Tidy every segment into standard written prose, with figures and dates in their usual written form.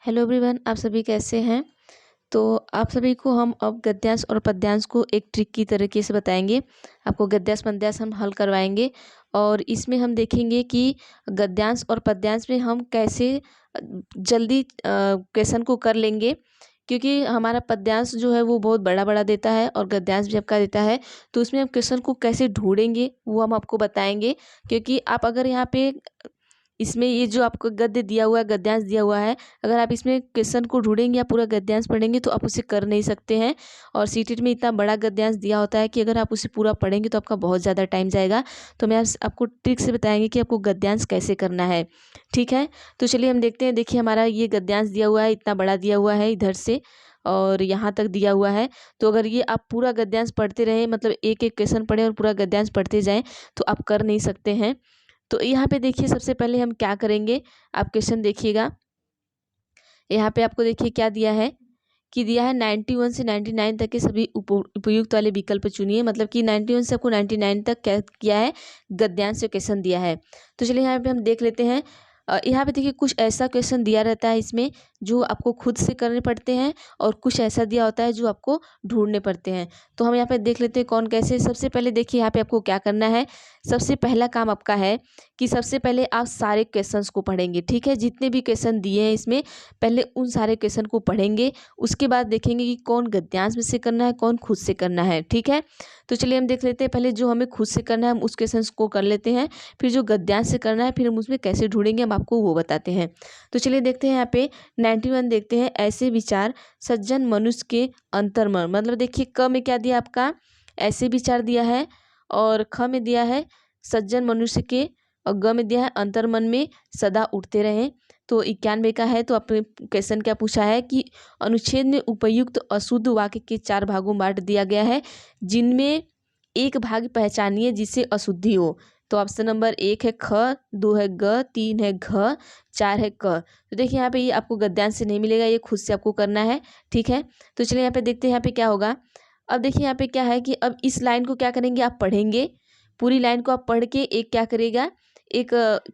Hello everyone, आप सभी कैसे हैं। तो आप सभी को हम अब गद्यांश और पद्यांश को एक ट्रिक की तरीके से बताएंगे। आपको गद्यांश पद्यांश हम हल करवाएंगे और इसमें हम देखेंगे कि गद्यांश और पद्यांश में हम कैसे जल्दी क्वेश्चन को कर लेंगे, क्योंकि हमारा पद्यांश जो है वो बहुत बड़ा बड़ा देता है और गद्यांश भी आपका देता है। तो उसमें हम क्वेश्चन को कैसे ढूंढेंगे वो हम आपको बताएंगे। क्योंकि आप अगर यहाँ पे इसमें ये जो आपको गद्य दिया हुआ है, गद्यांश दिया हुआ है, अगर आप इसमें क्वेश्चन को ढूंढेंगे या पूरा गद्यांश पढ़ेंगे तो आप उसे कर नहीं सकते हैं। और सीटेट में इतना बड़ा गद्यांश दिया होता है कि अगर आप उसे पूरा पढ़ेंगे तो आपका बहुत ज़्यादा टाइम जाएगा। तो मैं आपको ट्रिक से बताएंगे कि आपको गद्यांश कैसे करना है। ठीक है, तो चलिए हम देखते हैं। देखिए हमारा ये गद्यांश दिया हुआ है, इतना बड़ा दिया हुआ है इधर से और यहाँ तक दिया हुआ है। तो अगर ये आप पूरा गद्यांश पढ़ते रहे, मतलब एक एक क्वेश्चन पढ़े और पूरा गद्यांश पढ़ते जाएं, तो आप कर नहीं सकते हैं। तो यहाँ पे देखिए सबसे पहले हम क्या करेंगे, आप क्वेश्चन देखिएगा। यहाँ पे आपको देखिए क्या दिया है कि दिया है 91 से 99 तक के सभी उपयुक्त वाले विकल्प चुनिए। मतलब कि 91 से आपको 99 तक क्या किया है, गद्यांश से क्वेश्चन दिया है। तो चलिए यहाँ पे हम देख लेते हैं। यहाँ पे देखिए कुछ ऐसा क्वेश्चन दिया रहता है इसमें जो आपको खुद से करने पड़ते हैं और कुछ ऐसा दिया होता है जो आपको ढूंढने पड़ते हैं। तो हम यहाँ पे देख लेते हैं कौन कैसे। सबसे पहले देखिए यहाँ पे आपको क्या करना है। सबसे पहला काम आपका है कि सबसे पहले आप सारे क्वेश्चंस को पढ़ेंगे। ठीक है, जितने भी क्वेश्चन दिए हैं इसमें पहले उन सारे क्वेश्चन को पढ़ेंगे। उसके बाद देखेंगे कि कौन गद्यांश में से करना है, कौन खुद से करना है। ठीक है, तो चलिए हम देख लेते हैं। पहले जो हमें खुद से करना है हम उस क्वेश्चन को कर लेते हैं, फिर जो गद्यांश से करना है फिर हम उसमें कैसे ढूंढेंगे हम आपको वो बताते हैं। तो चलिए देखते हैं यहाँ पे 91 देखते हैं। ऐसे विचार सज्जन मनुष्य के अंतर्मन, मतलब देखिए क में क्या दिया आपका, ऐसे विचार दिया है, और ख में दिया है सज्जन मनुष्य के, और ग में दिया है अंतर्मन में सदा उठते रहें। तो 91 का है। तो आपने क्वेश्चन क्या पूछा है कि अनुच्छेद में उपयुक्त अशुद्ध वाक्य के 4 भागों में बांट दिया गया है, जिनमें एक भाग पहचानिए जिससे अशुद्धि हो। तो ऑप्शन नंबर 1 है ख, 2 है ग, 3 है घ, 4 है क। तो देखिए यहाँ पे ये आपको गद्यांश से नहीं मिलेगा, ये खुद से आपको करना है। ठीक है, तो चलिए यहाँ पे देखते हैं यहाँ पे क्या होगा। अब देखिए यहाँ पे क्या है कि अब इस लाइन को क्या करेंगे, आप पढ़ेंगे पूरी लाइन को। आप पढ़ के एक क्या करेगा, एक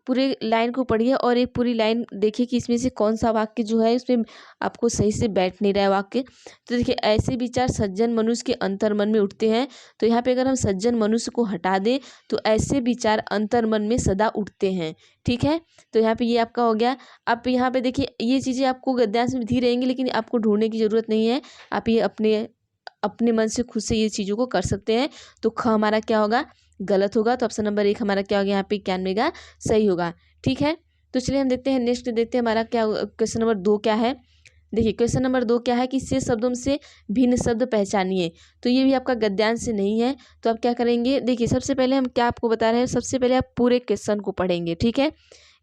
पूरे लाइन को पढ़िए और एक पूरी लाइन देखिए कि इसमें से कौन सा वाक्य जो है उसमें आपको सही से बैठ नहीं रहा है वाक्य। तो देखिए ऐसे विचार सज्जन मनुष्य के अंतर्मन में उठते हैं। तो यहाँ पे अगर हम सज्जन मनुष्य को हटा दें तो ऐसे विचार अंतर्मन में सदा उठते हैं। ठीक है, तो यहाँ पे ये आपका हो गया। आप यहाँ पे देखिए ये चीज़ें आपको गद्यांश में दी रहेंगी, लेकिन आपको ढूंढने की ज़रूरत नहीं है। आप ये अपने अपने मन से खुद से ये चीज़ों को कर सकते हैं। तो ख हमारा क्या होगा, गलत होगा। तो ऑप्शन नंबर 1 हमारा क्या हो गया, यहाँ पे 91 का सही होगा। ठीक है, तो चलिए हम देखते हैं नेक्स्ट, देखते हैं हमारा क्या क्वेश्चन नंबर 2 क्या है। देखिए क्वेश्चन नंबर 2 क्या है कि शेष शब्दों से भिन्न शब्द पहचानिए। तो ये भी आपका गद्यांश से नहीं है। तो आप क्या करेंगे, देखिए सबसे पहले हम क्या आपको बता रहे हैं, सबसे पहले आप पूरे क्वेश्चन को पढ़ेंगे। ठीक है,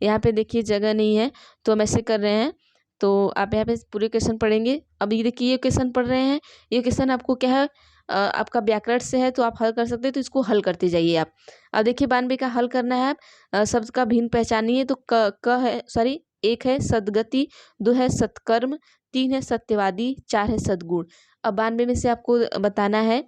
यहाँ पे देखिए जगह नहीं है तो हम ऐसे कर रहे हैं। तो आप यहाँ पे पूरे क्वेश्चन पढ़ेंगे। अब ये देखिए ये क्वेश्चन पढ़ रहे हैं, ये क्वेश्चन आपको क्या है, आपका व्याकरण से है तो आप हल कर सकते हैं। तो इसको हल करते जाइए आप। अब देखिए 92 का हल करना है। आप शब्द का भिन्न पहचानिए। तो क है, सॉरी 1 है सद्गति, 2 है सत्कर्म, 3 है सत्यवादी, 4 है सद्गुण। अब 92 में से आपको बताना है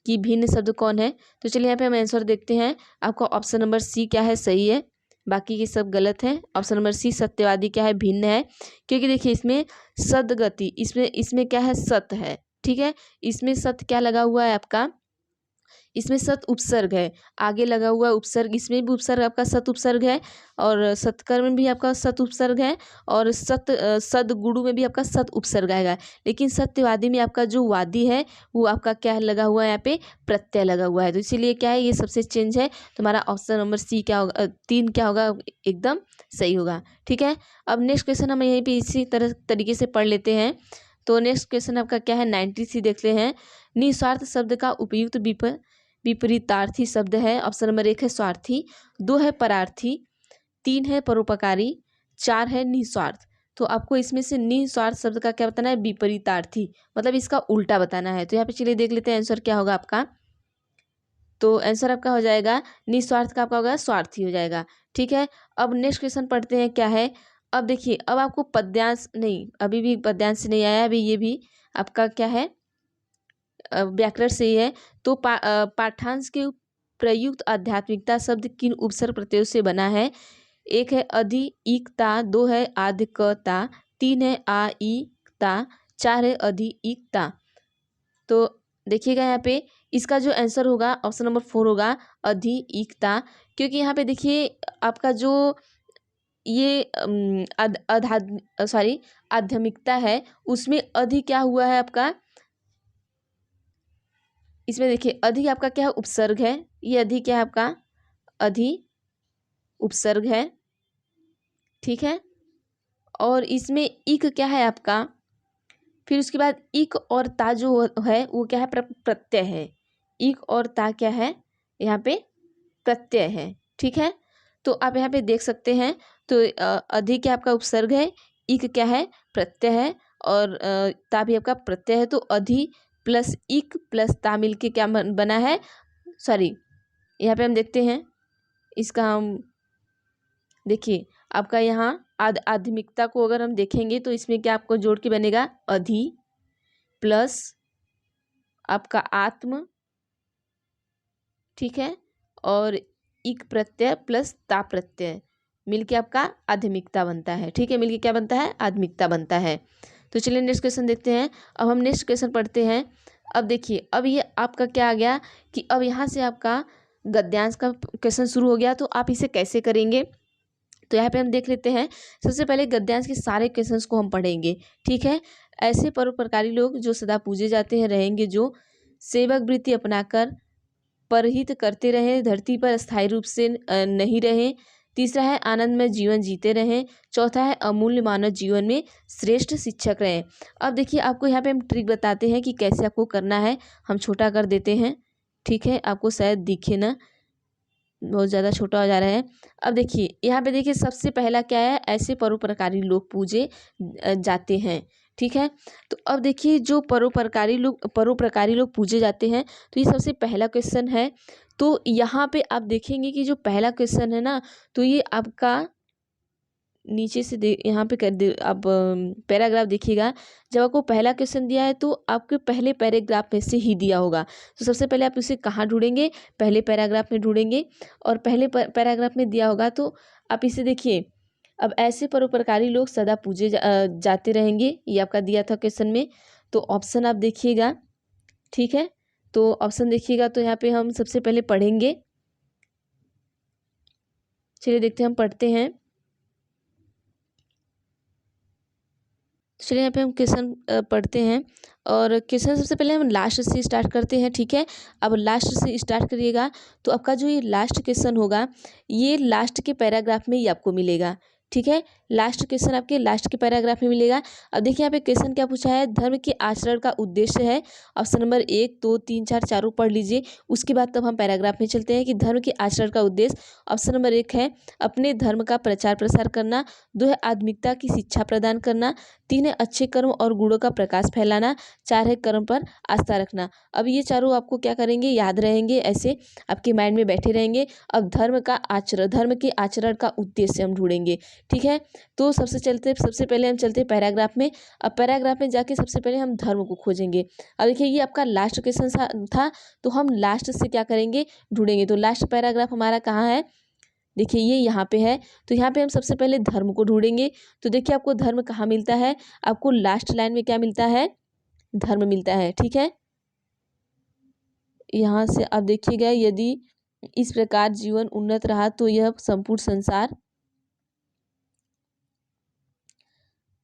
कि भिन्न शब्द कौन है। तो चलिए यहाँ पे हम आंसर देखते हैं। आपका ऑप्शन नंबर सी क्या है, सही है, बाकी के सब गलत है। ऑप्शन नंबर सी सत्यवादी क्या है, भिन्न है। क्योंकि देखिए इसमें सद्गति, इसमें इसमें क्या है, सत है। ठीक है, इसमें सत क्या लगा हुआ है आपका, इसमें सत उपसर्ग है, आगे लगा हुआ है उपसर्ग, इसमें भी उपसर्ग आपका सत उपसर्ग है, और सत्कर्म में भी आपका सत उपसर्ग है, और सदगुरु में भी आपका सत उपसर्ग आएगा। लेकिन सत्यवादी में आपका जो वादी है वो आपका क्या लगा हुआ है, यहाँ पे प्रत्यय लगा हुआ है। तो इसीलिए क्या है, ये सबसे चेंज है। तुम्हारा ऑप्शन नंबर सी क्या होगा, 3 क्या होगा, एकदम सही होगा। ठीक है, अब नेक्स्ट क्वेश्चन हम यहीं पे इसी तरीके से पढ़ लेते हैं। तो नेक्स्ट क्वेश्चन आपका क्या है, 93 देखते हैं। निस्वार्थ शब्द का उपयुक्त विपरीतार्थी शब्द है। ऑप्शन नंबर 1 है स्वार्थी, 2 है परार्थी, 3 है परोपकारी, 4 है निस्वार्थ। तो आपको इसमें से निस्वार्थ शब्द का क्या बताना है, विपरीतार्थी, मतलब इसका उल्टा बताना है। तो यहाँ पे चलिए देख लेते हैं आंसर क्या होगा आपका। तो आंसर आपका हो जाएगा निस्वार्थ का आपका होगा स्वार्थी हो जाएगा। ठीक है, अब नेक्स्ट क्वेश्चन पढ़ते हैं क्या है। अब देखिए अब आपको पद्यांश नहीं, अभी भी पद्यांश नहीं आया, अभी ये भी आपका क्या है, व्याकरण से ही है। तो पाठांश के प्रयुक्त आध्यात्मिकता शब्द किन उपसर्ग प्रत्ययों से बना है। 1 है अधि इकता, 2 है आधिकता, 3 है आ ई ता, 4 है अधि इक ता। तो देखिएगा यहाँ पे इसका जो आंसर होगा ऑप्शन नंबर 4 होगा अधि इक ता, क्योंकि यहाँ पे देखिए आपका जो ये आध्यात्मिकता है उसमें अधि क्या हुआ है आपका, इसमें देखिए अधि आपका क्या है, उपसर्ग है। ये अधि क्या है आपका, अधि उपसर्ग है, ठीक है। और इसमें इक क्या है आपका, फिर उसके बाद इक और ता जो है वो क्या है, प्रत्यय है। इक और ता क्या है, यहाँ पे प्रत्यय है, ठीक है। तो आप यहाँ पे देख सकते हैं, तो अधि क्या आपका उपसर्ग है, इक क्या है प्रत्यय है, और ता भी आपका प्रत्यय है। तो अधि प्लस इक प्लस ता मिल के क्या बना है, सॉरी यहाँ पे हम देखते हैं इसका, हम देखिए आपका यहाँ आध्यात्मिकता को अगर हम देखेंगे तो इसमें क्या आपको जोड़ के बनेगा, अधि प्लस आपका आत्म, ठीक है, और इक प्रत्यय प्लस ता प्रत्यय मिलके आपका आध्यात्मिकता बनता है, ठीक है। मिलके क्या बनता है, आध्यात्मिकता बनता है। तो चलिए नेक्स्ट क्वेश्चन देखते हैं। अब हम नेक्स्ट क्वेश्चन पढ़ते हैं। अब देखिए अब ये आपका क्या आ गया कि अब यहाँ से आपका गद्यांश का क्वेश्चन शुरू हो गया, तो आप इसे कैसे करेंगे। तो यहाँ पे हम देख लेते हैं। सबसे पहले गद्यांश के सारे क्वेश्चंस को हम पढ़ेंगे, ठीक है। ऐसे परोपकारी लोग जो सदा पूजे जाते हैं रहेंगे, जो सेवक वृत्ति अपनाकर परहित करते रहें, धरती पर स्थायी रूप से नहीं रहें। तीसरा है आनंदमय जीवन जीते रहें। चौथा है अमूल्य मानव जीवन में श्रेष्ठ शिक्षक रहें। अब देखिए आपको यहाँ पे हम ट्रिक बताते हैं कि कैसे आपको करना है। हम छोटा कर देते हैं, ठीक है, आपको शायद दिखे ना, बहुत ज़्यादा छोटा हो जा रहा है। अब देखिए यहाँ पे देखिए सबसे पहला क्या है, ऐसे परोपकारी लोग पूजे जाते हैं, ठीक है। तो अब देखिए जो परोपकारी लोग पूजे जाते हैं, तो ये सबसे पहला क्वेश्चन है। तो यहाँ पे आप देखेंगे कि जो पहला क्वेश्चन है ना, तो ये आपका नीचे से यहाँ पे कर दे आप पैराग्राफ देखिएगा। जब आपको पहला क्वेश्चन दिया है तो आपके पहले पैराग्राफ में से ही दिया होगा। तो सबसे पहले आप उसे कहाँ ढूंढेंगे, पहले पैराग्राफ में ढूंढेंगे, और पहले पैराग्राफ में दिया होगा तो आप इसे देखिए। अब ऐसे परोपकारी लोग सदा पूजे जाते रहेंगे, ये आपका दिया था क्वेश्चन में। तो ऑप्शन आप देखिएगा, ठीक है। तो ऑप्शन देखिएगा, तो यहाँ पे हम सबसे पहले पढ़ेंगे। चलिए देखते हैं, हम पढ़ते हैं। चलिए यहाँ पे हम क्वेश्चन पढ़ते हैं, और क्वेश्चन सबसे पहले हम लास्ट से स्टार्ट करते हैं, ठीक है। अब लास्ट से स्टार्ट करिएगा, तो आपका जो ये लास्ट क्वेश्चन होगा, ये लास्ट के पैराग्राफ में ही आपको मिलेगा, ठीक है। लास्ट क्वेश्चन आपके लास्ट के पैराग्राफ में मिलेगा। अब देखिए यहाँ पे क्वेश्चन क्या पूछा है, धर्म के आचरण का उद्देश्य है। ऑप्शन नंबर 1, 2, 3, 4 चारों पढ़ लीजिए, उसके बाद तब हम पैराग्राफ में चलते हैं कि धर्म के आचरण का उद्देश्य। ऑप्शन नंबर 1 है अपने धर्म का प्रचार प्रसार करना। 2 है आध्यात्मिकता की शिक्षा प्रदान करना। 3 है अच्छे कर्म और गुणों का प्रकाश फैलाना। 4 है कर्म पर आस्था रखना। अब ये चारों आपको क्या करेंगे, याद रहेंगे, ऐसे आपके माइंड में बैठे रहेंगे। अब धर्म के आचरण का उद्देश्य हम ढूंढेंगे, ठीक है। तो सबसे पहले हम चलते हैं पैराग्राफ में। अब पैराग्राफ में जाके सबसे पहले हम धर्म को खोजेंगे। अब देखिए ये आपका लास्ट क्वेश्चन था, तो हम लास्ट से क्या करेंगे, ढूंढेंगे। तो लास्ट पैराग्राफ हमारा कहाँ है, देखिए ये यहाँ पे है। तो यहाँ पे हम सबसे पहले धर्म को ढूंढेंगे। तो देखिए आपको धर्म कहाँ मिलता है, आपको लास्ट लाइन में क्या मिलता है, धर्म मिलता है, ठीक है। यहाँ से आप देखिएगा, यदि इस प्रकार जीवन उन्नत रहा तो यह संपूर्ण संसार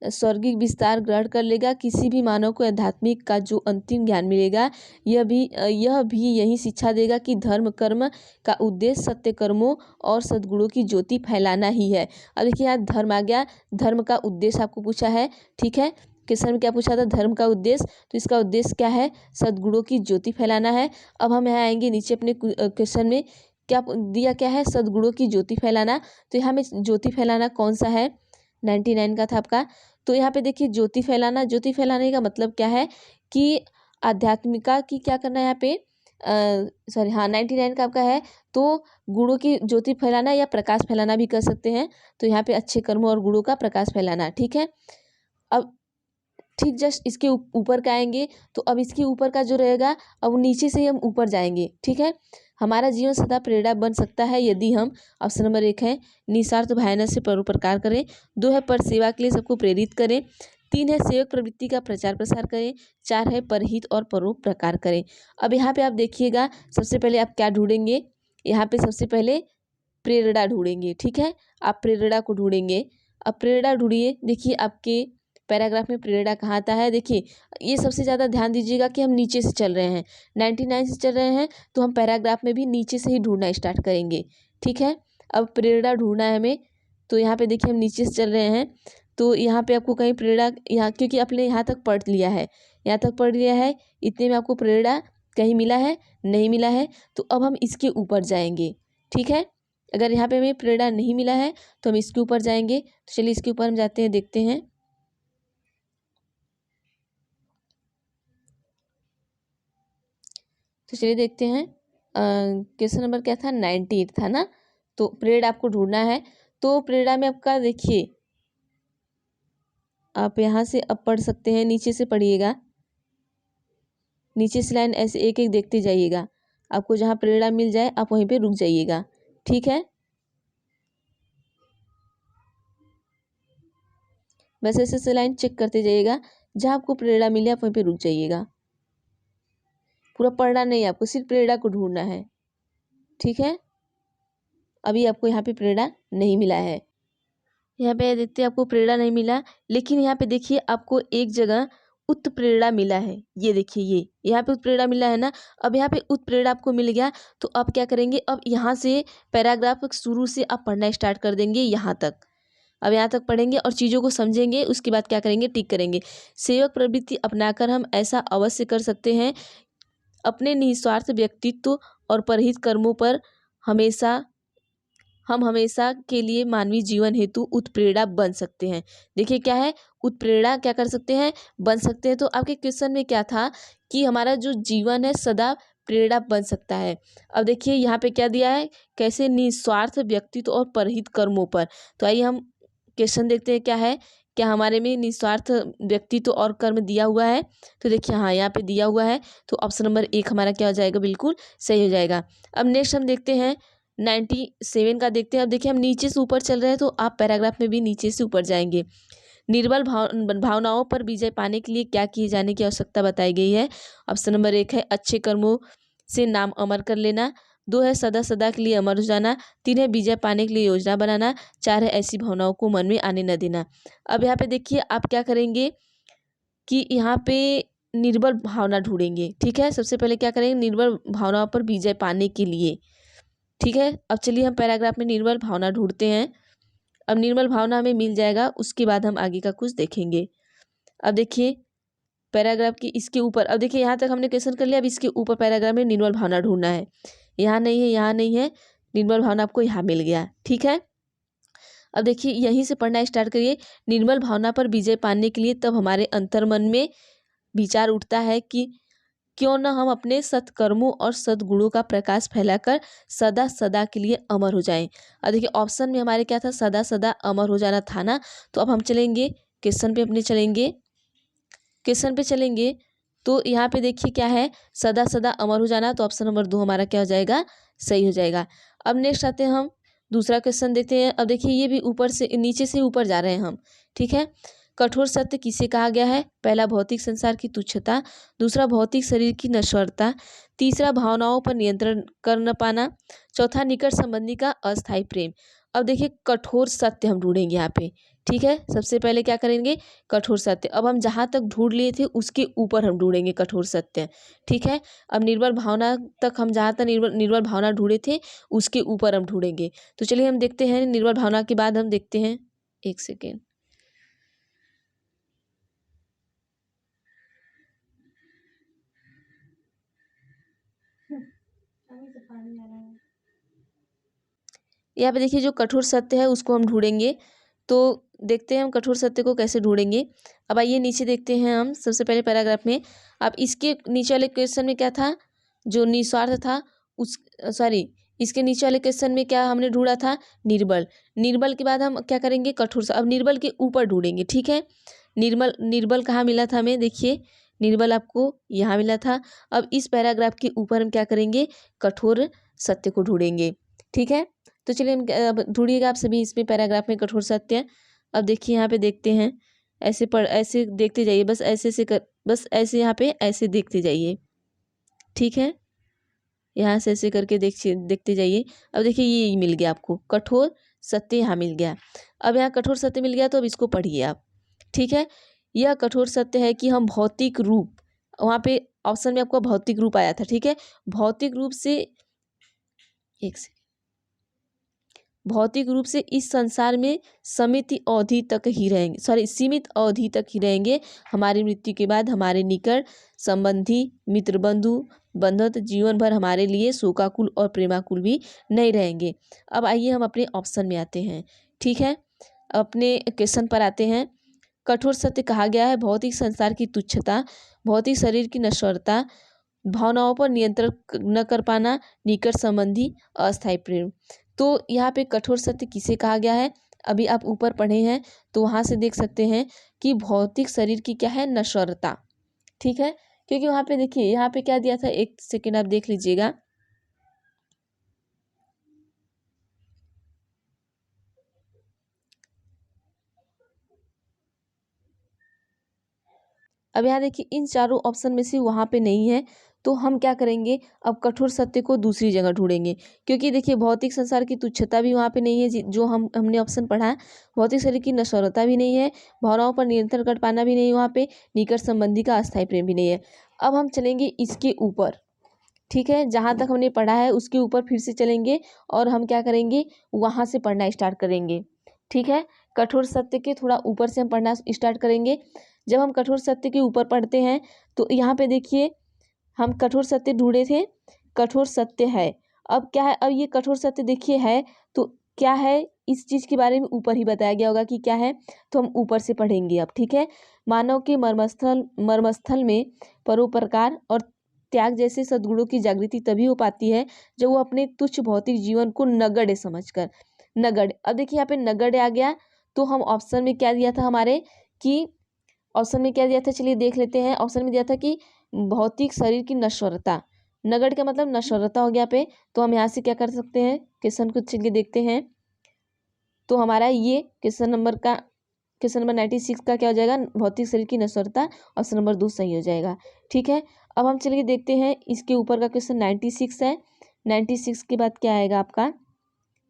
स्वर्गिक विस्तार ग्रहण कर लेगा। किसी भी मानव को आध्यात्मिक का जो अंतिम ज्ञान मिलेगा, यह भी यही शिक्षा देगा कि धर्म कर्म का उद्देश्य सत्य कर्मों और सद्गुणों की ज्योति फैलाना ही है। अब देखिए यहाँ धर्म आ गया, धर्म का उद्देश्य आपको पूछा है, ठीक है। क्वेश्चन में क्या पूछा था, धर्म का उद्देश्य, तो इसका उद्देश्य क्या है, सद्गुणों की ज्योति फैलाना है। अब हम यहाँ आएंगे नीचे अपने क्वेश्चन में, क्या दिया क्या है, सद्गुणों की ज्योति फैलाना। तो यहाँ में ज्योति फैलाना कौन सा है, 99 का था आपका। तो यहाँ पे देखिए ज्योति फैलाने का मतलब क्या है कि आध्यात्मिका की क्या करना है यहाँ पे, सॉरी हाँ 99 का आपका है। तो गुणों की ज्योति फैलाना या प्रकाश फैलाना भी कर सकते हैं। तो यहाँ पे अच्छे कर्मों और गुणों का प्रकाश फैलाना, ठीक है। अब ठीक जस्ट इसके ऊपर का आएंगे, तो अब इसके ऊपर का जो रहेगा, अब नीचे से ही हम ऊपर जाएंगे, ठीक है। हमारा जीवन सदा प्रेरणा बन सकता है यदि हम, ऑप्शन नंबर 1 है निस्वार्थ भावना से परोपकार करें, 2 है पर सेवा के लिए सबको प्रेरित करें, 3 है सेवक प्रवृत्ति का प्रचार प्रसार करें, 4 है परहित और परोपकार करें। अब यहाँ पे आप देखिएगा, सबसे पहले आप क्या ढूंढेंगे, यहाँ पे सबसे पहले प्रेरणा ढूंढेंगे। ठीक है, आप प्रेरणा को ढूंढेंगे। अब प्रेरणा ढूंढिए, देखिए आपके पैराग्राफ में प्रेरणा कहाँ आता है। देखिए ये सबसे ज़्यादा ध्यान दीजिएगा कि हम नीचे से चल रहे हैं, 99 से चल रहे हैं, तो हम पैराग्राफ में भी नीचे से ही ढूंढना स्टार्ट करेंगे। ठीक है, अब प्रेरणा ढूंढना है हमें, तो यहाँ पे देखिए हम नीचे से चल रहे हैं, तो यहाँ पे आपको कहीं प्रेरणा, यहाँ क्योंकि आपने यहाँ तक पढ़ लिया है, यहाँ तक पढ़ लिया है, इतने में आपको प्रेरणा कहीं मिला है, नहीं मिला है, तो अब हम इसके ऊपर जाएंगे। ठीक है, अगर यहाँ पे हमें प्रेरणा नहीं मिला है तो हम इसके ऊपर जाएंगे। तो चलिए इसके ऊपर हम जाते हैं, देखते हैं। तो चलिए देखते हैं, क्वेश्चन नंबर क्या था, 98 था ना। तो प्रेरणा आपको ढूंढना है, तो प्रेरणा में आपका देखिए, आप यहाँ से अब पढ़ सकते हैं, नीचे से पढ़िएगा, नीचे से लाइन ऐसे एक एक देखते जाइएगा, आपको जहाँ प्रेरणा मिल जाए आप वहीं पे रुक जाइएगा। ठीक है, बस ऐसे ऐसे लाइन चेक करते जाइएगा, जहाँ आपको प्रेरणा मिले आप वहीं पे रुक जाइएगा। पूरा पढ़ना नहीं, आपको सिर्फ प्रेरणा को ढूंढना है। ठीक है, अभी आपको यहाँ पे प्रेरणा नहीं मिला है, यहाँ पे देखते हैं आपको प्रेरणा नहीं मिला, लेकिन यहाँ पे देखिए आपको एक जगह उत्प्रेरणा मिला है। ये देखिए, ये यहाँ पे उत्प्रेरणा मिला है ना। अब यहाँ पे उत्प्रेरणा आपको मिल गया, तो अब क्या करेंगे, अब यहाँ से पैराग्राफ शुरू से आप पढ़ना स्टार्ट कर देंगे यहाँ तक। अब यहाँ तक पढ़ेंगे और चीज़ों को समझेंगे, उसके बाद क्या करेंगे, टिक करेंगे। सेवक प्रवृत्ति अपनाकर हम ऐसा अवश्य कर सकते हैं, अपने निस्वार्थ व्यक्तित्व और परहित कर्मों पर हमेशा के लिए मानवीय जीवन हेतु उत्प्रेरणा बन सकते हैं। देखिए क्या है, उत्प्रेरणा क्या कर सकते हैं, बन सकते हैं। तो आपके क्वेश्चन में क्या था कि हमारा जो जीवन है सदा प्रेरणा बन सकता है। अब देखिए यहाँ पे क्या दिया है, कैसे निस्वार्थ व्यक्तित्व और परहित कर्मों पर। तो आइए हम क्वेश्चन देखते हैं क्या है, क्या हमारे में निस्वार्थ व्यक्तित्व और कर्म दिया हुआ है। तो देखिए हाँ, यहाँ पे दिया हुआ है, तो ऑप्शन नंबर 1 हमारा क्या हो जाएगा, बिल्कुल सही हो जाएगा। अब नेक्स्ट हम देखते हैं 97 का, देखते हैं। अब देखिए हम नीचे से ऊपर चल रहे हैं, तो आप पैराग्राफ में भी नीचे से ऊपर जाएंगे। निर्बल भावनाओं पर विजय पाने के लिए क्या किए जाने की आवश्यकता बताई गई है। ऑप्शन नंबर 1 है अच्छे कर्मों से नाम अमर कर लेना, 2 है सदा सदा के लिए अमर हो जाना, 3 है विजय पाने के लिए योजना बनाना, 4 है ऐसी भावनाओं को मन में आने न देना। अब यहाँ पे देखिए आप क्या करेंगे कि यहाँ पे निर्बल भावना ढूंढेंगे। ठीक है, सबसे पहले क्या करेंगे, निर्बल भावनाओं पर विजय पाने के लिए। ठीक है, अब चलिए हम पैराग्राफ में निर्बल भावना ढूंढते हैं। अब निर्बल भावना हमें मिल जाएगा, उसके बाद हम आगे का कुछ देखेंगे। अब देखिए पैराग्राफ की इसके ऊपर, अब देखिए यहाँ तक हमने क्वेश्चन कर लिया, अब इसके ऊपर पैराग्राफ में निर्बल भावना ढूंढना है। यहाँ नहीं है, यहाँ नहीं है, निर्बल भावना आपको यहाँ मिल गया। ठीक है, अब देखिए यहीं से पढ़ना स्टार्ट करिए। निर्मल भावना पर विजय पाने के लिए तब हमारे अंतर्मन में विचार उठता है कि क्यों न हम अपने सत्कर्मों और सद्गुणों का प्रकाश फैलाकर सदा सदा के लिए अमर हो जाएं। अब देखिए ऑप्शन में हमारे क्या था, सदा सदा अमर हो जाना था ना। तो अब हम चलेंगे क्वेश्चन पे, अपने चलेंगे क्वेश्चन पे चलेंगे, तो यहाँ पे देखिए क्या है, सदा सदा अमर हो जाना, तो ऑप्शन नंबर 2 हमारा क्या हो जाएगा, सही हो जाएगा। अब नेक्स्ट आते हैं हम दूसरा क्वेश्चन देते हैं। अब देखिए ये भी ऊपर से नीचे से ऊपर जा रहे हैं हम। ठीक है, कठोर सत्य किसे कहा गया है। पहला भौतिक संसार की तुच्छता, दूसरा भौतिक शरीर की नश्वरता, तीसरा भावनाओं पर नियंत्रण कर न पाना, चौथा निकट संबंधी का अस्थायी प्रेम। अब देखिए कठोर सत्य हम ढूंढेंगे यहाँ पे। ठीक है, सबसे पहले क्या करेंगे, कठोर सत्य। अब हम जहाँ तक ढूंढ लिए थे उसके ऊपर हम ढूंढेंगे कठोर सत्य। ठीक है, अब निर्बल भावना तक हम जहाँ तक निर्बल भावना ढूंढे थे उसके ऊपर हम ढूंढेंगे। तो चलिए हम देखते हैं, निर्बल भावना के बाद हम देखते हैं, एक सेकेंड। यहाँ पे देखिए जो कठोर सत्य है उसको हम ढूंढेंगे। तो देखते हैं हम कठोर सत्य को कैसे ढूंढेंगे। अब आइए नीचे देखते हैं हम सबसे पहले पैराग्राफ में। अब इसके नीचे वाले क्वेश्चन में क्या था, जो निस्वार्थ था उस सॉरी इसके नीचे वाले क्वेश्चन में क्या हमने ढूंढा था, निर्बल। निर्बल के बाद हम क्या करेंगे, कठोर। अब निर्बल के ऊपर ढूंढेंगे। ठीक है, निर्बल निर्बल कहाँ मिला था हमें, देखिए निर्बल आपको यहाँ मिला था। अब इस पैराग्राफ के ऊपर हम क्या करेंगे, कठोर सत्य को ढूंढेंगे। ठीक है, तो चलिए हम अब ढूंढिएगा आप सभी इसमें पैराग्राफ में कठोर सत्य। अब देखिए यहाँ पे देखते हैं, ऐसे देखते जाइए, बस ऐसे यहाँ पे ऐसे देखते जाइए। ठीक है, यहाँ से ऐसे करके देखते जाइए। अब देखिए ये मिल गया आपको कठोर सत्य, यहाँ मिल गया। अब यहाँ कठोर सत्य मिल गया तो अब इसको पढ़िए आप। ठीक है, यह कठोर सत्य है कि हम भौतिक रूप, वहाँ पे ऑप्शन में आपको भौतिक रूप आया था। ठीक है, भौतिक रूप से भौतिक रूप से इस संसार में सीमित अवधि तक ही रहेंगे। हमारी मृत्यु के बाद हमारे निकट संबंधी, मित्र, बंधु बांधव जीवन भर हमारे लिए शोकाकुल और प्रेमाकुल भी नहीं रहेंगे। अब आइए हम अपने ऑप्शन में आते हैं। ठीक है, अपने क्वेश्चन पर आते हैं। कठोर सत्य कहा गया है भौतिक संसार की तुच्छता, भौतिक शरीर की नश्वरता, भावनाओं पर नियंत्रण न कर पाना, निकट संबंधी, अस्थायी प्रेम। तो यहाँ पे कठोर सत्य किसे कहा गया है, अभी आप ऊपर पढ़े हैं तो वहाँ से देख सकते हैं कि भौतिक शरीर की क्या है, नश्वरता। ठीक है, क्योंकि वहाँ पे देखिए यहाँ पे क्या दिया था, एक सेकेंड आप देख लीजिएगा। अब यहाँ देखिए इन चारों ऑप्शन में से वहाँ पे नहीं है, तो हम क्या करेंगे, अब कठोर सत्य को दूसरी जगह ढूंढेंगे। क्योंकि देखिए भौतिक संसार की तुच्छता भी वहाँ पे नहीं है, जो हमने ऑप्शन पढ़ा है। भौतिक शरीर की नश्वरता भी नहीं है, भावनाओं पर नियंत्रण कर पाना भी नहीं है वहाँ पे, निकट संबंधी का अस्थायी प्रेम भी नहीं है। अब हम चलेंगे इसके ऊपर। ठीक है, जहाँ तक हमने पढ़ा है उसके ऊपर फिर से चलेंगे और हम क्या करेंगे, वहाँ से पढ़ना स्टार्ट करेंगे। ठीक है, कठोर सत्य के थोड़ा ऊपर से हम पढ़ना स्टार्ट करेंगे। जब हम कठोर सत्य के ऊपर पढ़ते हैं तो यहाँ पे देखिए हम कठोर सत्य ढूंढे थे, कठोर सत्य है। अब क्या है, अब ये कठोर सत्य देखिए है तो क्या है, इस चीज़ के बारे में ऊपर ही बताया गया होगा कि क्या है, तो हम ऊपर से पढ़ेंगे अब। ठीक है, मानव के मर्मस्थल में परोपकार और त्याग जैसे सद्गुणों की जागृति तभी हो पाती है जब वो अपने तुच्छ भौतिक जीवन को नगण्य समझकर, नगण्य, अब देखिए यहाँ पे नगण्य आ गया, तो हम ऑप्शन में क्या दिया था हमारे, कि ऑप्शन में क्या दिया था, चलिए देख लेते हैं। ऑप्शन में दिया था कि भौतिक शरीर की नश्वरता, नगण्य का मतलब नश्वरता हो गया पे, तो हम यहाँ से क्या कर सकते हैं, क्वेश्चन को चलिए देखते हैं। तो हमारा ये क्वेश्चन नंबर 96 का क्या हो जाएगा, भौतिक शरीर की नश्वरता, ऑप्शन नंबर 2 सही हो जाएगा। ठीक है, अब हम चलिए देखते हैं इसके ऊपर का क्वेश्चन 96 है। 96 के बाद क्या आएगा आपका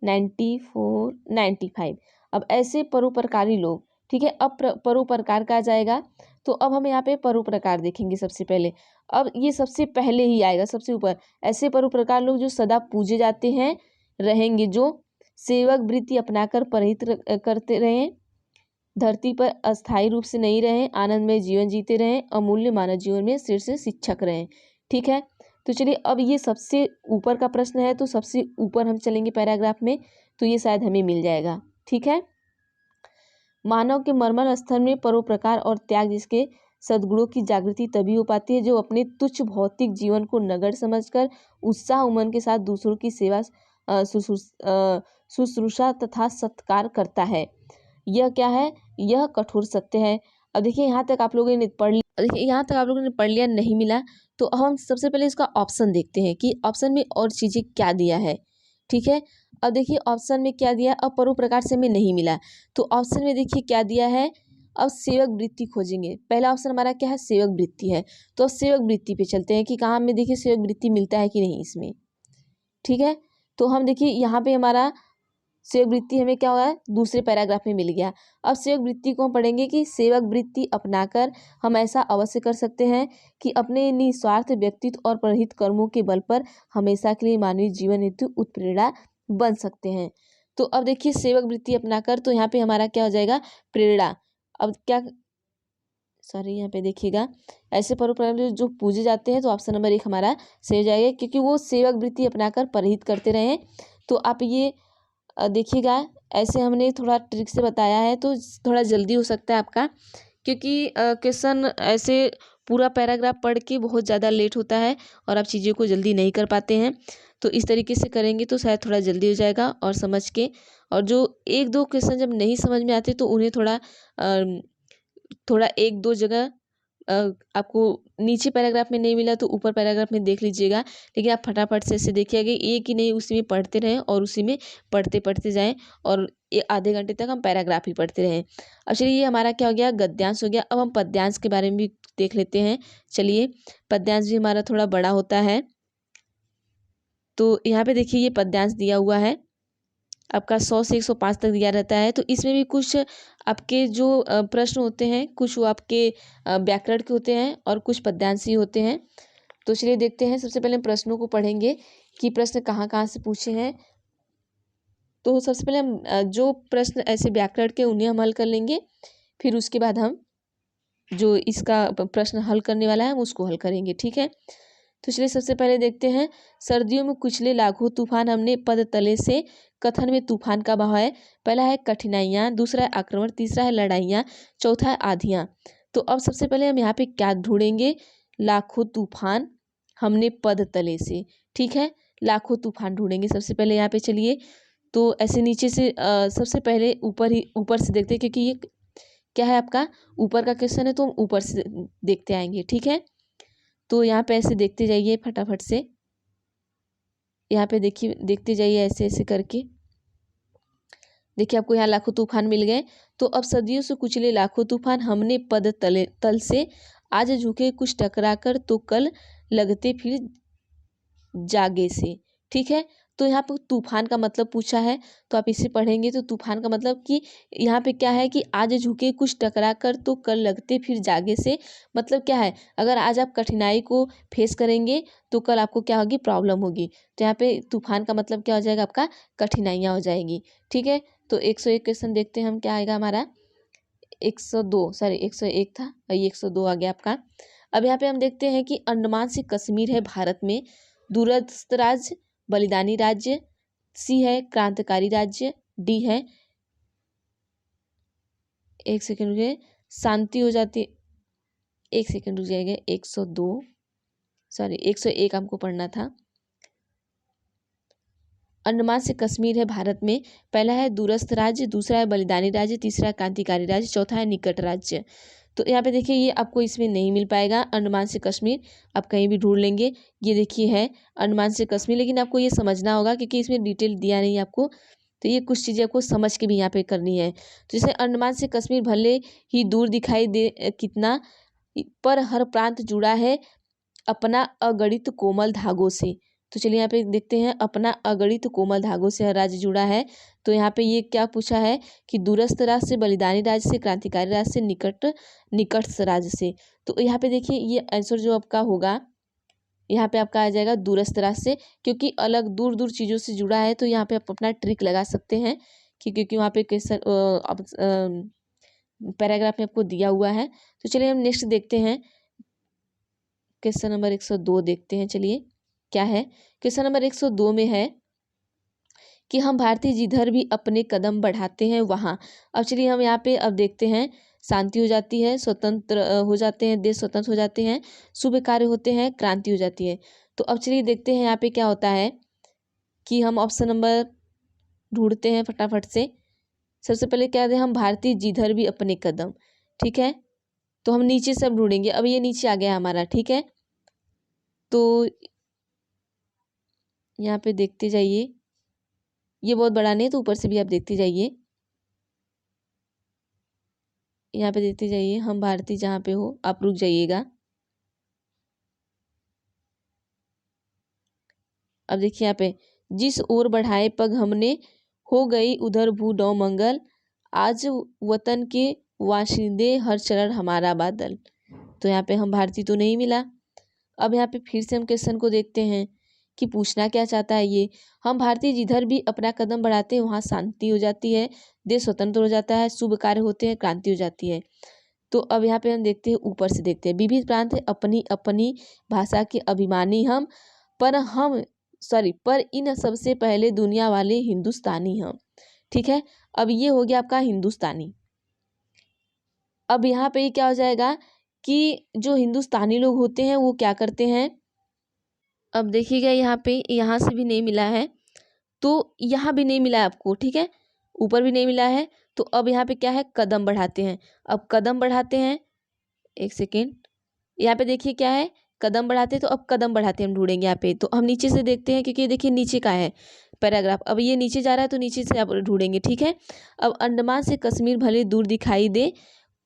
94, 95। अब ऐसे परोपकारी लोग, ठीक है, अब परोपकार का आ जाएगा, तो अब हम यहाँ पे परोपकार देखेंगे सबसे पहले। अब ये सबसे पहले ही आएगा सबसे ऊपर, ऐसे परोपकार लोग जो सदा पूजे जाते हैं रहेंगे, जो सेवक वृत्ति अपनाकर परहित करते रहें, धरती पर अस्थायी रूप से नहीं रहें, आनंदमय जीवन जीते रहें, अमूल्य मानव जीवन में शीर्ष शिक्षक रहें। ठीक है, तो चलिए अब ये सबसे ऊपर का प्रश्न है, तो सबसे ऊपर हम चलेंगे पैराग्राफ में, तो ये शायद हमें मिल जाएगा। ठीक है, मानव के मर्मल स्थल में परोपकार और त्याग जिसके सद्गुणों की जागृति तभी हो पाती है जो अपने तुच्छ भौतिक जीवन को नगण्य समझकर उत्साह उमंग के साथ दूसरों की सेवा, शुश्रूषा तथा सत्कार करता है। यह क्या है, यह कठोर सत्य है। अब देखिए यहाँ तक आप लोगों ने पढ़ लिया, देखिए यहाँ तक आप लोगों ने पढ़ लिया, नहीं मिला तो अब हम सबसे पहले इसका ऑप्शन देखते हैं कि ऑप्शन में और चीज़ें क्या दिया है। ठीक है, अब देखिए ऑप्शन में क्या दिया, अब परोपकार से हमें नहीं मिला, तो ऑप्शन में देखिए क्या दिया है, अब सेवक वृत्ति खोजेंगे। पहला ऑप्शन हमारा क्या है, सेवक वृत्ति है, तो सेवक वृत्ति पे चलते हैं कि कहाँ हमें देखिए सेवक वृत्ति मिलता है कि नहीं इसमें। ठीक है, तो हम देखिए यहाँ पे हमारा सेवक वृत्ति हमें क्या हुआ है, दूसरे पैराग्राफ में मिल गया। अब सेवक वृत्ति को हम पढ़ेंगे कि सेवक वृत्ति अपनाकर हम ऐसा अवश्य कर सकते हैं कि अपने निस्वार्थ व्यक्तित्व और परहित कर्मों के बल पर हमेशा के लिए मानवीय जीवन हेतु उत्प्रेरणा बन सकते हैं। तो अब देखिए सेवक वृत्ति अपनाकर, तो यहाँ पे हमारा क्या हो जाएगा, प्रेरणा। अब क्या, सॉरी यहाँ पे देखिएगा, ऐसे परोपकार जो पूजे जाते हैं, तो ऑप्शन नंबर 1 हमारा सही हो जाएगा, क्योंकि वो सेवक वृत्ति अपनाकर परहित करते रहे। तो आप ये देखिएगा, ऐसे हमने थोड़ा ट्रिक से बताया है तो थोड़ा जल्दी हो सकता है आपका, क्योंकि क्वेश्चन ऐसे पूरा पैराग्राफ पढ़ के बहुत ज़्यादा लेट होता है और आप चीज़ों को जल्दी नहीं कर पाते हैं। तो इस तरीके से करेंगे तो शायद थोड़ा जल्दी हो जाएगा और समझ के, और जो 1-2 क्वेश्चन जब नहीं समझ में आते तो उन्हें थोड़ा 1-2 जगह आपको नीचे पैराग्राफ में नहीं मिला तो ऊपर पैराग्राफ में देख लीजिएगा, लेकिन आप फटाफट से देखिएगा, एक ही नहीं उसी में पढ़ते रहें और उसी में पढ़ते पढ़ते जाएं और ये आधे घंटे तक हम पैराग्राफ ही पढ़ते रहें। अब चलिए ये हमारा क्या हो गया, गद्यांश हो गया। अब हम पद्यांश के बारे में भी देख लेते हैं। चलिए पद्यांश भी हमारा थोड़ा बड़ा होता है। तो यहाँ पे देखिए ये पद्यांश दिया हुआ है, आपका 100 से 105 तक दिया रहता है। तो इसमें भी कुछ आपके जो प्रश्न होते हैं, कुछ वो आपके व्याकरण के होते हैं और कुछ पद्यांशी होते हैं। तो चलिए देखते हैं, सबसे पहले हम प्रश्नों को पढ़ेंगे कि प्रश्न कहाँ कहाँ से पूछे हैं। तो सबसे पहले हम जो प्रश्न ऐसे व्याकरण के उन्हें हम हल कर लेंगे, फिर उसके बाद हम जो इसका प्रश्न हल करने वाला है हम उसको हल करेंगे, ठीक है। तो चलिए सबसे पहले देखते हैं, सर्दियों में कुचले लाखों तूफान हमने पद तले से, कथन में तूफान का बहाव है। पहला है कठिनाइयाँ, दूसरा है आक्रमण, तीसरा है लड़ाइयाँ, चौथा है आधियाँ। तो अब सबसे पहले हम यहाँ पे क्या ढूंढेंगे, लाखों तूफान हमने पद तले से, ठीक है, लाखों तूफान ढूंढेंगे सबसे पहले यहाँ पे। चलिए तो ऐसे नीचे से सबसे पहले ऊपर से देखते हैं, क्योंकि ये क्या है आपका ऊपर का क्वेश्चन है तो हम ऊपर से देखते आएंगे, ठीक है। तो यहाँ पे ऐसे देखते जाइए फटाफट से, यहाँ पे देखिए देखते जाइए ऐसे ऐसे करके। देखिए आपको यहाँ लाखों तूफान मिल गए। तो अब सदियों से कुचले लाखों तूफान हमने पद तल से, आज झुके कुछ टकरा कर तो कल लगते फिर जागे से, ठीक है। तो यहाँ पर तूफान का मतलब पूछा है, तो आप इसे पढ़ेंगे तो तूफान का मतलब कि यहाँ पे क्या है कि आज झुके कुछ टकरा कर तो कल लगते फिर जागे से, मतलब क्या है, अगर आज आप कठिनाई को फेस करेंगे तो कल आपको क्या होगी, प्रॉब्लम होगी। तो यहाँ पे तूफान का मतलब क्या हो जाएगा, आपका कठिनाइयाँ हो जाएगी, ठीक है। तो 101 क्वेश्चन देखते हैं हम, क्या आएगा हमारा 102, सॉरी 101 था, ये 102 आ गया आपका। अब यहाँ पे हम देखते हैं कि अंडमान से कश्मीर है भारत में दूरस्थ राज्य, बलिदानी राज्य, सी है क्रांतिकारी राज्य, डी है, एक सेकंड रुकिए, शांति हो जाती, एक सेकंड रुक जाएगा, 102 सॉरी 101 हमको पढ़ना था। अंडमान से कश्मीर है भारत में, पहला है दूरस्थ राज्य, दूसरा है बलिदानी राज्य, तीसरा है क्रांतिकारी राज्य, चौथा है निकट राज्य। तो यहाँ पे देखिए ये आपको इसमें नहीं मिल पाएगा, अंडमान से कश्मीर आप कहीं भी ढूंढ लेंगे। ये देखिए है अंडमान से कश्मीर, लेकिन आपको ये समझना होगा क्योंकि इसमें डिटेल दिया नहीं है आपको, तो ये कुछ चीज़ें आपको समझ के भी यहाँ पे करनी है। तो जैसे अंडमान से कश्मीर भले ही दूर दिखाई दे कितना, पर हर प्रांत जुड़ा है अपना अगणित कोमल धागों से। तो चलिए यहाँ पे देखते हैं, अपना अगणित कोमल धागों से हर राज्य जुड़ा है। तो यहाँ पे ये क्या पूछा है कि दूरस्थ राज्य से, बलिदानी राज्य से, क्रांतिकारी राज्य से, निकटस्थ राज्य से। तो यहाँ पे देखिए ये आंसर जो आपका होगा, यहाँ पे आपका आ जाएगा दूरस्थ राज्य से, क्योंकि अलग दूर दूर चीज़ों से जुड़ा है। तो यहाँ पे आप अपना ट्रिक लगा सकते हैं कि क्योंकि वहाँ पे क्वेश्चन पैराग्राफ में आपको दिया हुआ है। तो चलिए हम नेक्स्ट देखते हैं, क्वेश्चन नंबर 102 देखते हैं। चलिए क्या है, क्वेश्चन नंबर 102 में है कि हम भारतीय जिधर भी अपने कदम बढ़ाते हैं वहाँ। अब चलिए हम यहाँ पे अब देखते हैं, शांति हो जाती है, स्वतंत्र हो जाते हैं, देश स्वतंत्र हो जाते हैं, शुभ कार्य होते हैं, क्रांति हो जाती है। तो अब चलिए देखते हैं यहाँ पे क्या होता है कि हम ऑप्शन नंबर ढूंढते हैं फटाफट से। सबसे पहले क्या है, हम भारतीय जिधर भी अपने कदम, ठीक है। तो हम नीचे से अब ढूंढेंगे, अब ये नीचे आ गया हमारा, ठीक है। तो यहाँ पे देखते जाइए, ये बहुत बड़ा नहीं है तो ऊपर से भी आप देखते जाइए, यहाँ पे देखते जाइए, हम भारतीय जहाँ पे हो आप रुक जाइएगा। अब देखिए यहाँ पे, जिस ओर बढ़ाए पग हमने हो गई उधर भू डौ मंगल, आज वतन के वाशिंदे हर चरण हमारा बादल। तो यहाँ पे हम भारतीय तो नहीं मिला। अब यहाँ पे फिर से हम क्वेश्चन को देखते हैं कि पूछना क्या चाहता है ये, हम भारतीय जिधर भी अपना कदम बढ़ाते हैं वहाँ शांति हो जाती है, देश स्वतंत्र हो जाता है, शुभ कार्य होते हैं, क्रांति हो जाती है। तो अब यहाँ पे हम देखते हैं, ऊपर से देखते हैं, विविध प्रांत है अपनी अपनी भाषा के अभिमानी हम, पर इन सबसे पहले दुनिया वाले हिंदुस्तानी हम, ठीक है। अब ये हो गया आपका हिंदुस्तानी। अब यहाँ पे क्या हो जाएगा कि जो हिंदुस्तानी लोग होते हैं वो क्या करते हैं, अब देखिएगा यहाँ पे, यहाँ से भी नहीं मिला है तो यहाँ भी नहीं मिला है आपको, ठीक है, ऊपर भी नहीं मिला है। तो अब यहाँ पे क्या है, कदम बढ़ाते हैं। अब कदम बढ़ाते हैं, एक सेकेंड, यहाँ पे देखिए क्या है, कदम बढ़ाते, तो अब कदम बढ़ाते हम ढूंढेंगे यहाँ पे। तो हम नीचे से देखते हैं, क्योंकि देखिए नीचे का है पैराग्राफ। अब ये नीचे जा रहा है तो नीचे से आप ढूंढेंगे, ठीक है। अब अंडमान से कश्मीर भले दूर दिखाई दे,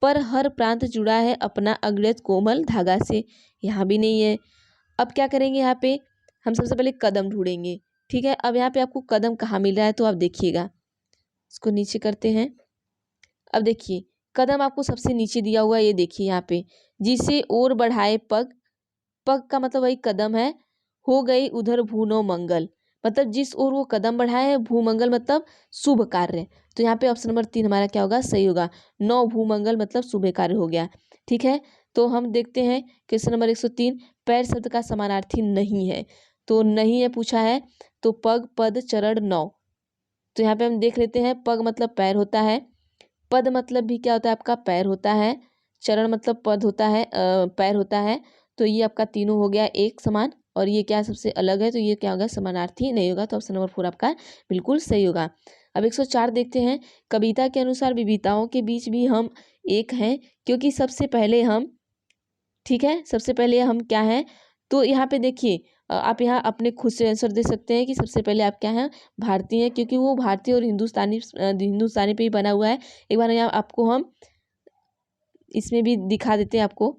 पर हर प्रांत जुड़ा है अपना अग्रज कोमल धागा से। यहाँ भी नहीं है। अब क्या करेंगे, यहाँ पे हम सबसे पहले कदम ढूंढेंगे, ठीक है। अब यहाँ पे आपको कदम कहाँ मिल रहा है, तो आप देखिएगा, इसको नीचे करते हैं। अब देखिए कदम आपको सबसे नीचे दिया हुआ है, ये देखिए यहाँ पे, जिसे और बढ़ाए पग, पग का मतलब वही कदम है, हो गई उधर भूनो मंगल, मतलब जिस ओर वो कदम बढ़ाए है, भूमंगल मतलब शुभ कार्य। तो यहाँ पे ऑप्शन नंबर 3 हमारा क्या होगा, सही होगा। 9 भूमंगल मतलब शुभ कार्य हो गया, ठीक है। तो हम देखते हैं क्वेश्चन नंबर 103, पैर शब्द का समानार्थी नहीं है, तो नहीं है पूछा है। तो पग पद चरण 9, तो यहाँ पे हम देख लेते हैं, पग मतलब पैर होता है, पद मतलब भी क्या होता है आपका, पैर होता है, चरण मतलब पद होता है, पैर होता है। तो ये आपका तीनों हो गया एक समान, और ये क्या सबसे अलग है, तो ये क्या होगा, समानार्थी नहीं होगा। तो ऑप्शन नंबर 4 आपका बिल्कुल सही होगा। अब 104 देखते हैं, कविता के अनुसार विविधताओं के बीच भी हम एक हैं, क्योंकि सबसे पहले हम, ठीक है, सबसे पहले हम क्या हैं। तो यहाँ पे देखिए आप यहाँ अपने खुद से आंसर दे सकते हैं कि सबसे पहले आप क्या हैं, भारतीय हैं, क्योंकि वो भारतीय और हिंदुस्तानी पे ही बना हुआ है। एक बार यहाँ आपको हम इसमें भी दिखा देते हैं, आपको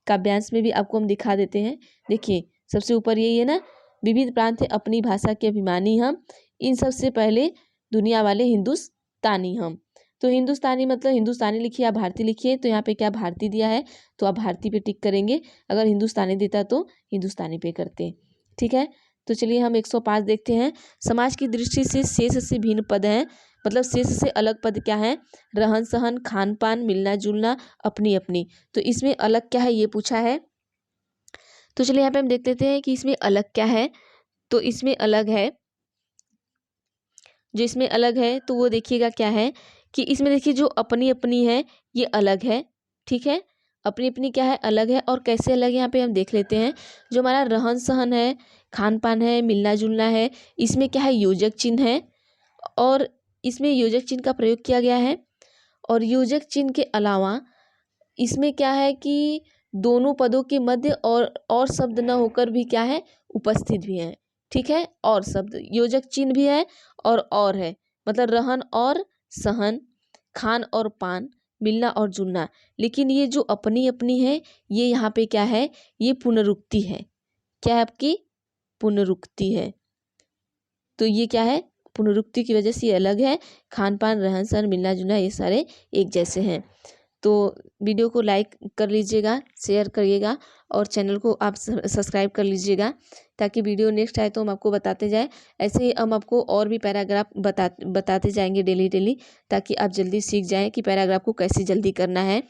काव्यांश में भी आपको हम दिखा देते हैं। देखिए सबसे ऊपर यही है ना, विविध प्रांत है अपनी भाषा के अभिमानी हम, इन सबसे पहले दुनिया वाले हिंदुस्तानी हम। तो हिंदुस्तानी मतलब हिंदुस्तानी लिखिए, आप भारतीय लिखिए, तो यहाँ पे क्या भारतीय दिया है, तो आप भारतीय पे टिक करेंगे। अगर हिंदुस्तानी देता तो हिंदुस्तानी पे करते, ठीक है। तो चलिए हम 105 देखते हैं, समाज की दृष्टि से शेष से भिन्न पद हैं, मतलब शेष से अलग पद क्या है, रहन सहन, खान पान, मिलना जुलना, अपनी अपनी। तो इसमें अलग क्या है, ये पूछा है। तो चलिए यहाँ पे हम देख लेते हैं कि इसमें अलग क्या है। तो इसमें अलग है, जो इसमें अलग है तो वो देखिएगा क्या है, कि इसमें देखिए जो अपनी अपनी है ये अलग है, ठीक है। अपनी अपनी क्या है, अलग है। और कैसे अलग है, यहाँ पे हम देख लेते हैं। जो हमारा रहन सहन है, खान पान है, मिलना जुलना है, इसमें क्या है, योजक चिन्ह है, और इसमें योजक चिन्ह का प्रयोग किया गया है। और योजक चिन्ह के अलावा इसमें क्या है कि दोनों पदों के मध्य और शब्द न होकर भी क्या है, उपस्थित भी है, ठीक है। और शब्द योजक चिन्ह भी है, और है, मतलब रहन और सहन, खान और पान, मिलना और जुलना। लेकिन ये जो अपनी अपनी है, ये यहाँ पे क्या है, ये पुनरुक्ति है। क्या है आपकी, पुनरुक्ति है। तो ये क्या है, पुनरुक्ति की वजह से ये अलग है। खान पान, रहन सहन, मिलना जुलना, ये सारे एक जैसे हैं। तो वीडियो को लाइक कर लीजिएगा, शेयर करिएगा, और चैनल को आप सब्सक्राइब कर लीजिएगा, ताकि वीडियो नेक्स्ट आए तो हम आपको बताते जाएं। ऐसे ही हम आपको और भी पैराग्राफ बताते जाएंगे डेली डेली, ताकि आप जल्दी सीख जाएं कि पैराग्राफ को कैसे जल्दी करना है।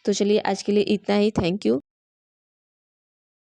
तो चलिए आज के लिए इतना ही, थैंक यू।